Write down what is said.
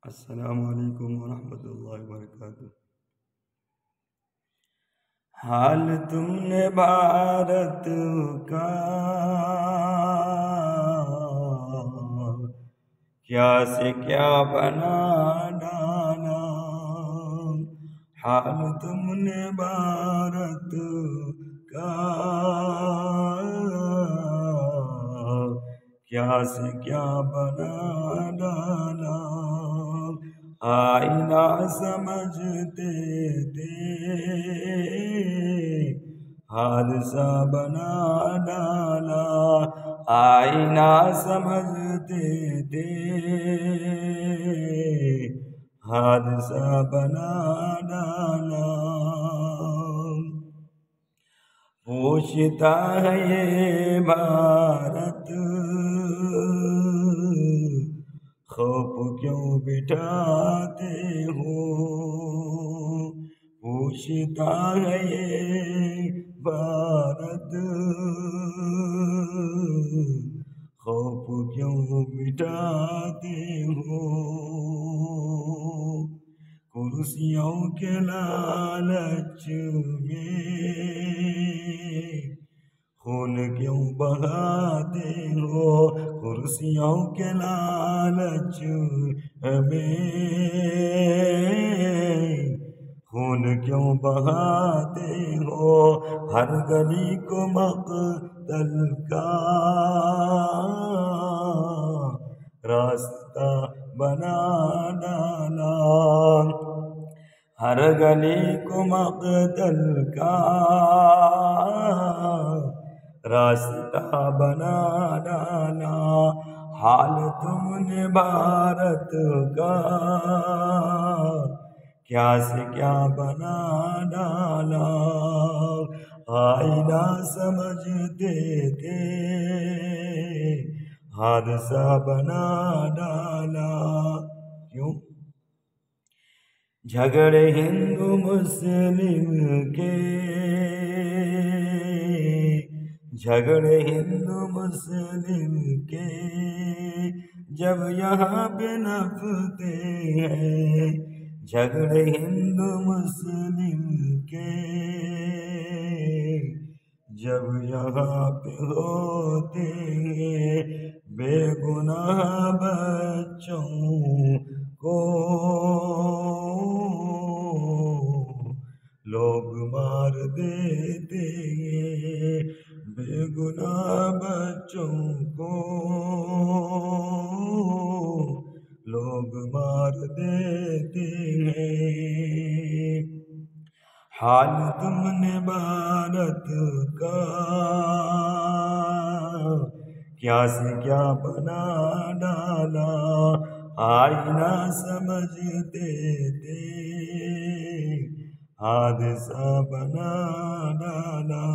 السلام علیکم ورحمۃ اللہ وبرکاتہ۔ حال تم نے بھارت کا کیا سے کیا بنا ڈالا، حال تم نے بھارت کا کیا سے کیا بنا ڈالا، آئینہ سمجھتے تھے حادثہ بنا ڈالا، آئینہ سمجھتے تھے حادثہ بنا ڈالا۔ پوچھتا ہے یہ بھارت خوف کیوں بٹھاتے ہو، پوچھتا ہے یہ بھارت خوف کیوں بٹھاتے ہو، کرسیوں کے لالچ میں خون کیوں بہاتے ہو، کرسیوں کے لالچ میں خون کیوں بہاتے ہو، ہر گلی کو مقتل کا راستہ بنا ڈالا، ہر گلی کو مقتل کا راستہ بنا ڈالا، حال تم نے بھارت کا کیا سے کیا بنا ڈالا، آئینہ سمجھتے تھے حادثہ بنا ڈالا۔ کیوں؟ جھگڑے ہندو مسلم کے، جھگڑے ہندو مسلم کے جب یہاں پہ نپتے ہیں، جھگڑے ہندو مسلم کے جب یہاں پہ ہوتے ہیں، بے گناہ بچوں کو لوگ مار دیتے ہیں، بے گناہ بچوں کو لوگ مار دیتے ہیں، حال تم نے بھارت کا کیا سے کیا بنا ڈالا، آئینہ سمجھتے تھے حادثہ بنا ڈالا۔